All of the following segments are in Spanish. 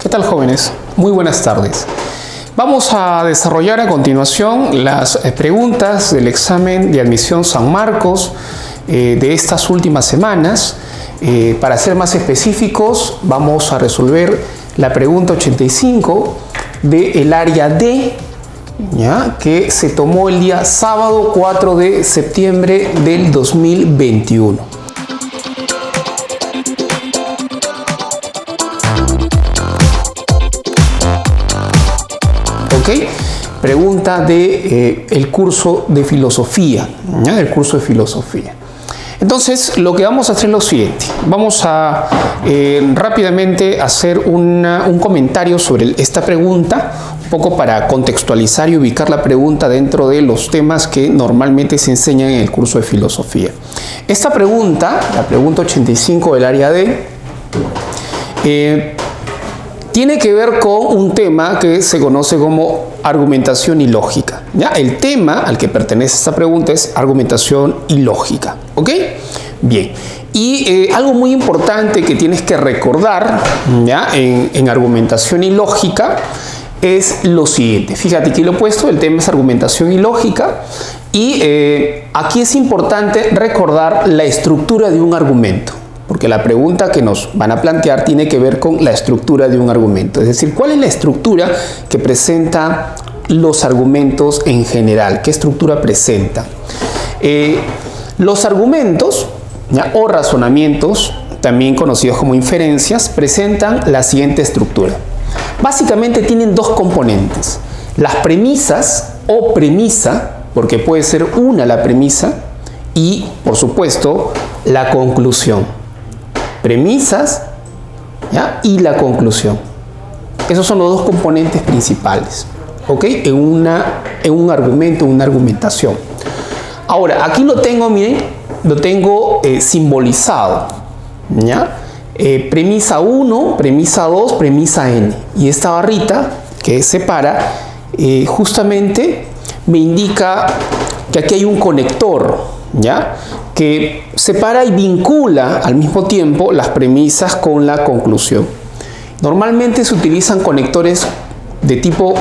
¿Qué tal, jóvenes? Muy buenas tardes. Vamos a desarrollar a continuación las preguntas del examen de admisión San Marcos de estas últimas semanas. Para ser más específicos, vamos a resolver la pregunta 85 del área D, ¿ya? Que se tomó el día sábado 4 de septiembre del 2021. ¿Okay? Pregunta de el curso de filosofía, ¿ya? El curso de filosofía. Entonces, lo que vamos a hacer es lo siguiente. Vamos a rápidamente hacer un comentario sobre esta pregunta, un poco para contextualizar y ubicar la pregunta dentro de los temas que normalmente se enseñan en el curso de filosofía. Esta pregunta, la pregunta 85 del área D, tiene que ver con un tema que se conoce como argumentación y lógica, ¿ya? El tema al que pertenece esta pregunta es argumentación y lógica, ¿ok? Bien, y algo muy importante que tienes que recordar, ¿ya? En argumentación y lógica es lo siguiente. Fíjate, aquí lo he puesto, el tema es argumentación y lógica, y aquí es importante recordar la estructura de un argumento. Porque la pregunta que nos van a plantear tiene que ver con la estructura de un argumento. Es decir, ¿cuál es la estructura que presenta los argumentos en general? ¿Qué estructura presenta? Los argumentos, ¿ya? O razonamientos, también conocidos como inferencias, presentan la siguiente estructura. Básicamente tienen dos componentes. Las premisas o premisa, porque puede ser una la premisa, y, por supuesto, la conclusión. Premisas, ¿ya? Y la conclusión. Esos son los dos componentes principales, ¿ok? En un argumento, una argumentación. Ahora, aquí lo tengo, miren, lo tengo simbolizado, ¿ya? Premisa 1, premisa 2, premisa n. Y esta barrita que separa, justamente me indica que aquí hay un conector, ¿ya? Que separa y vincula al mismo tiempo las premisas con la conclusión. Normalmente se utilizan conectores de tipo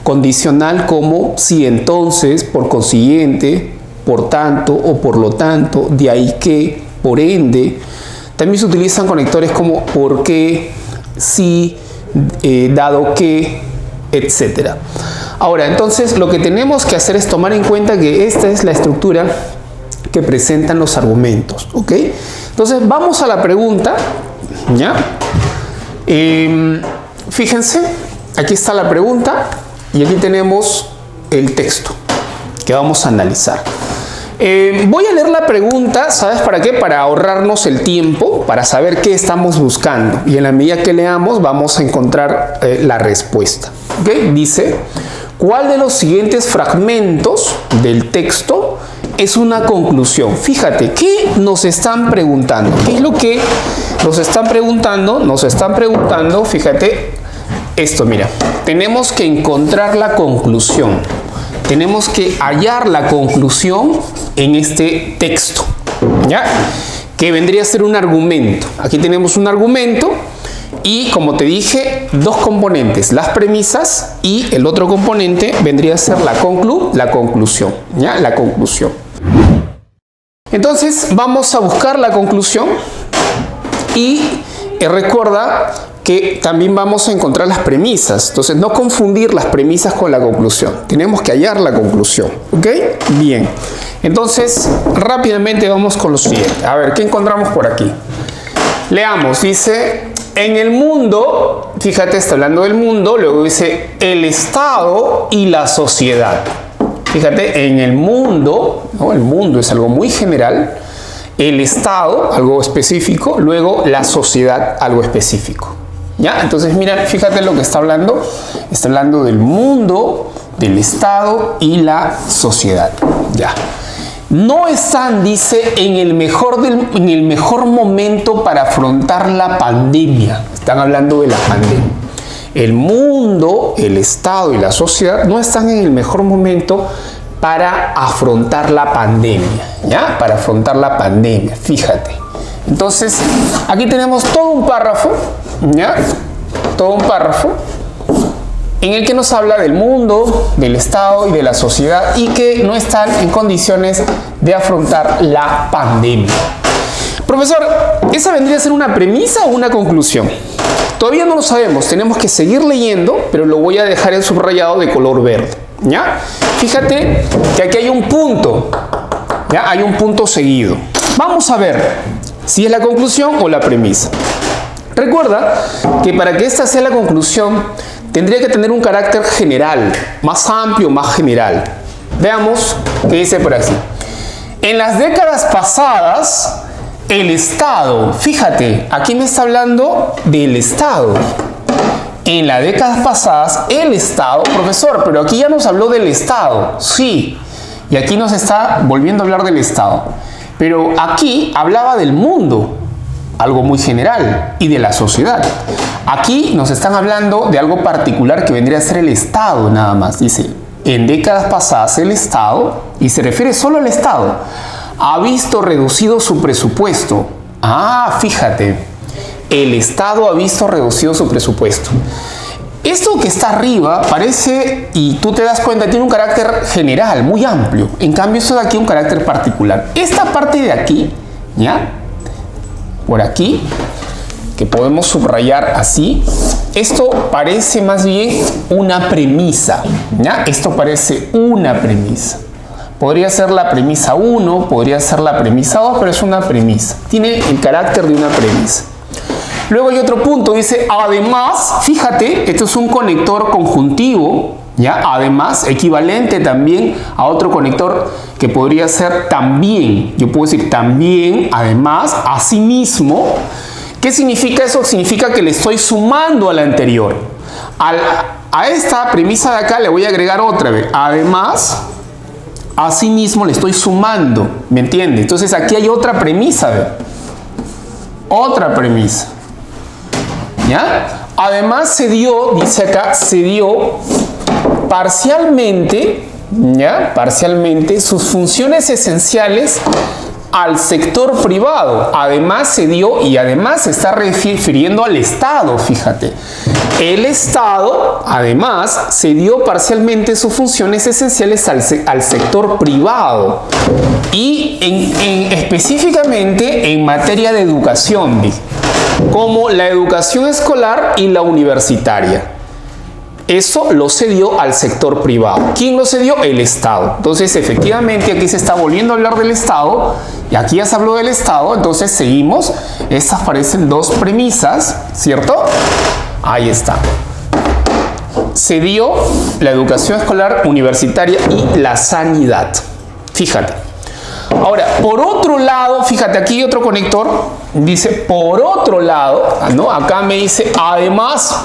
condicional como si, entonces, por consiguiente, por tanto o por lo tanto, de ahí que, por ende. También se utilizan conectores como por qué, si, dado que, etc. Ahora, entonces, lo que tenemos que hacer es tomar en cuenta que esta es la estructura que presentan los argumentos, ¿ok? Entonces vamos a la pregunta, ¿ya? Fíjense, aquí está la pregunta y aquí tenemos el texto que vamos a analizar. Voy a leer la pregunta, ¿sabes para qué? Para ahorrarnos el tiempo, para saber qué estamos buscando, y en la medida que leamos vamos a encontrar la respuesta, ¿ok? Dice, ¿cuál de los siguientes fragmentos del texto es una conclusión? Fíjate, ¿qué nos están preguntando? ¿Qué es lo que nos están preguntando? Nos están preguntando, fíjate, esto, mira, tenemos que encontrar la conclusión. Tenemos que hallar la conclusión en este texto, ¿ya? Que vendría a ser un argumento. Aquí tenemos un argumento y, como te dije, dos componentes, las premisas, y el otro componente vendría a ser la conclusión, ¿ya? La conclusión. Entonces vamos a buscar la conclusión y recuerda que también vamos a encontrar las premisas. Entonces, no confundir las premisas con la conclusión. Tenemos que hallar la conclusión, ¿ok? Bien. Entonces, rápidamente vamos con lo siguiente. A ver, ¿qué encontramos por aquí? Leamos, dice, en el mundo, fíjate, está hablando del mundo, luego dice el Estado y la sociedad. Fíjate, en el mundo, ¿no? El mundo es algo muy general, el Estado, algo específico, luego la sociedad, algo específico. ¿Ya? Entonces, mira, fíjate lo que está hablando. Está hablando del mundo, del Estado y la sociedad. Ya. No están, dice, en el mejor momento para afrontar la pandemia. Están hablando de la pandemia. El mundo, el Estado y la sociedad no están en el mejor momento para afrontar la pandemia, ¿ya? Para afrontar la pandemia, fíjate. Entonces, aquí tenemos todo un párrafo, ¿ya? todo un párrafo en el que nos habla del mundo, del Estado y de la sociedad y que no están en condiciones de afrontar la pandemia. Profesor, ¿esa vendría a ser una premisa o una conclusión? Todavía no lo sabemos, tenemos que seguir leyendo, pero lo voy a dejar en subrayado de color verde, ¿ya? Fíjate que aquí hay un punto, ¿ya? Hay un punto seguido. Vamos a ver si es la conclusión o la premisa. Recuerda que para que esta sea la conclusión, tendría que tener un carácter general, más amplio, más general. Veamos qué dice por aquí. En las décadas pasadas, el Estado, fíjate, aquí me está hablando del Estado. En las décadas pasadas, el Estado, profesor, pero aquí ya nos habló del Estado, sí, y aquí nos está volviendo a hablar del Estado. Pero aquí hablaba del mundo, algo muy general, y de la sociedad. Aquí nos están hablando de algo particular que vendría a ser el Estado nada más. Dice, en décadas pasadas el Estado, y se refiere solo al Estado, ha visto reducido su presupuesto. Ah, fíjate, el Estado ha visto reducido su presupuesto. Esto que está arriba parece, y tú te das cuenta, tiene un carácter general, muy amplio. En cambio, esto de aquí un carácter particular. Esta parte de aquí, ¿ya? Por aquí, que podemos subrayar así, esto parece más bien una premisa, ¿ya? Esto parece una premisa. Podría ser la premisa 1, podría ser la premisa 2, pero es una premisa. Tiene el carácter de una premisa. Luego hay otro punto, dice, además, fíjate, esto es un conector conjuntivo, ¿ya? Además, equivalente también a otro conector que podría ser también. Yo puedo decir también, además, asimismo. ¿Qué significa eso? Significa que le estoy sumando a la anterior. A esta premisa de acá le voy a agregar otra vez. Además, asimismo le estoy sumando. ¿Me entiende? Entonces aquí hay otra premisa. ¿Ve? Otra premisa. ¿Ya? Además se dio, dice acá, se dio parcialmente, ¿ya? Parcialmente sus funciones esenciales al sector privado. Además se dio, y además se está refiriendo al Estado, fíjate. El Estado, además, se dio parcialmente sus funciones esenciales al sector privado. Y específicamente en materia de educación, como la educación escolar y la universitaria. Eso lo cedió al sector privado. ¿Quién lo cedió? El Estado. Entonces, efectivamente, aquí se está volviendo a hablar del Estado, y aquí ya se habló del Estado, entonces seguimos. Estas parecen dos premisas, ¿cierto? Ahí está. Cedió la educación escolar, universitaria y la sanidad. Fíjate. Ahora, por otro lado, fíjate, aquí hay otro conector, dice por otro lado, ¿no? Acá me dice además,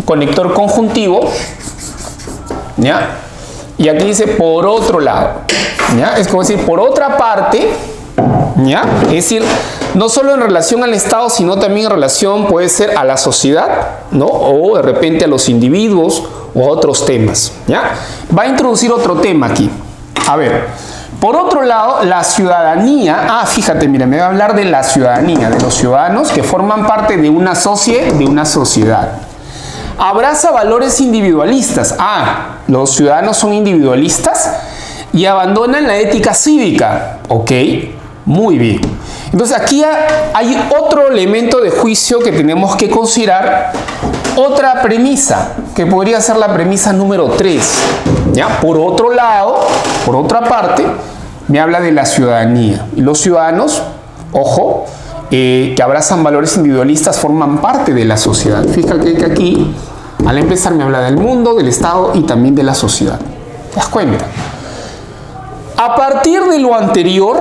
conector conjuntivo, ¿ya? Y aquí dice por otro lado, ¿ya? Es como decir, por otra parte, ¿ya? Es decir, no solo en relación al Estado, sino también en relación, puede ser, a la sociedad, ¿no? O de repente a los individuos o a otros temas, ¿ya? Va a introducir otro tema aquí. A ver. Por otro lado, la ciudadanía, fíjate, mira, me va a hablar de la ciudadanía, de los ciudadanos que forman parte de una sociedad. Abraza valores individualistas. Los ciudadanos son individualistas y abandonan la ética cívica. Ok, muy bien. Entonces aquí hay otro elemento de juicio que tenemos que considerar, otra premisa, que podría ser la premisa número 3. ¿Ya? Por otro lado, por otra parte, me habla de la ciudadanía. Y los ciudadanos, ojo, que abrazan valores individualistas forman parte de la sociedad. Fíjate que aquí, al empezar, me habla del mundo, del Estado y también de la sociedad. ¿Te das cuenta? A partir de lo anterior,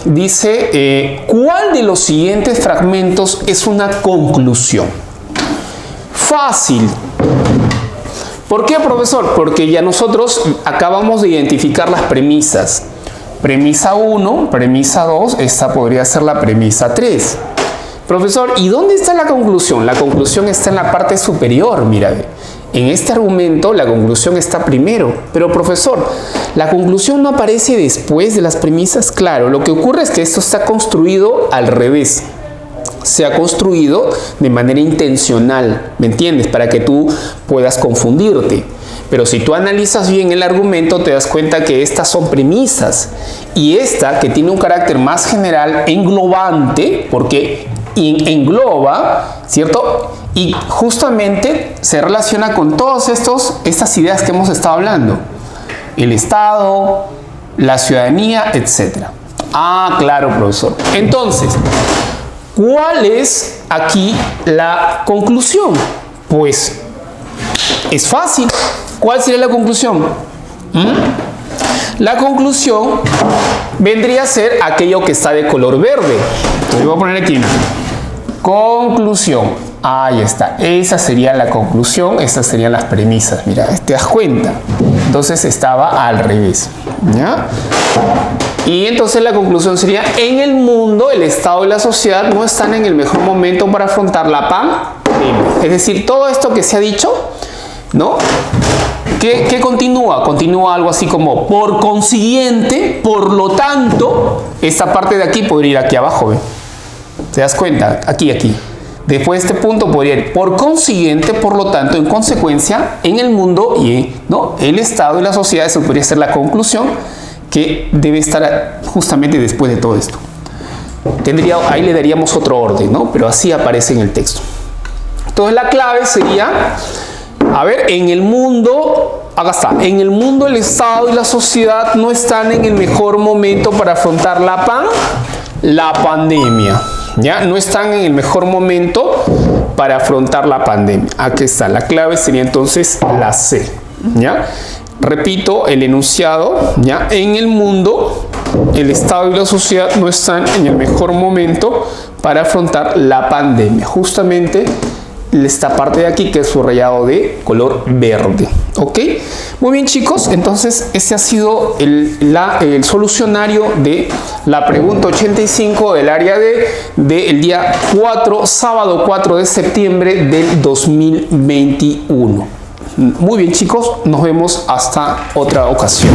dice, ¿cuál de los siguientes fragmentos es una conclusión? Fácil. ¿Por qué, profesor? Porque ya nosotros acabamos de identificar las premisas. Premisa 1, premisa 2, esta podría ser la premisa 3. Profesor, ¿y dónde está la conclusión? La conclusión está en la parte superior, mira. En este argumento la conclusión está primero. Pero, profesor, ¿la conclusión no aparece después de las premisas? Claro, lo que ocurre es que esto está construido al revés. se ha construido de manera intencional, ¿me entiendes? Para que tú puedas confundirte. Pero si tú analizas bien el argumento, te das cuenta que estas son premisas. Y esta, que tiene un carácter más general, englobante, porque engloba, ¿cierto? Y justamente se relaciona con todas estas ideas que hemos estado hablando. El Estado, la ciudadanía, etc. Ah, claro, profesor. Entonces, ¿cuál es aquí la conclusión? Pues es fácil. ¿Cuál sería la conclusión? La conclusión vendría a ser aquello que está de color verde. Entonces, voy a poner aquí una conclusión. Ahí está. Esa sería la conclusión. Estas serían las premisas. Mira, ¿te das cuenta? Entonces estaba al revés. ¿Ya? Y entonces la conclusión sería: en el mundo, el Estado y la sociedad no están en el mejor momento para afrontar la pandemia. Es decir, todo esto que se ha dicho, ¿no? ¿Qué continúa? Continúa algo así como: por consiguiente, por lo tanto. Esta parte de aquí podría ir aquí abajo, ¿ve? ¿Te das cuenta? Aquí. Después de este punto podría ir: por consiguiente, por lo tanto, en consecuencia, en el mundo y ¿no? el Estado y la sociedad. Eso podría ser la conclusión que debe estar justamente después de todo esto. Ahí le daríamos otro orden, ¿no? Pero así aparece en el texto. Entonces la clave sería: a ver, en el mundo, acá está, en el mundo el Estado y la sociedad no están en el mejor momento para afrontar la pandemia. ¿Ya? No están en el mejor momento para afrontar la pandemia. Aquí está, la clave sería entonces la C. ¿Ya? Repito el enunciado. ¿Ya? En el mundo, el Estado y la sociedad no están en el mejor momento para afrontar la pandemia. Justamente esta parte de aquí, que es subrayado de color verde. ¿Ok? Muy bien, chicos. Entonces, este ha sido el solucionario de la pregunta 85 del área del día 4, sábado 4 de septiembre del 2021. Muy bien, chicos. Nos vemos hasta otra ocasión.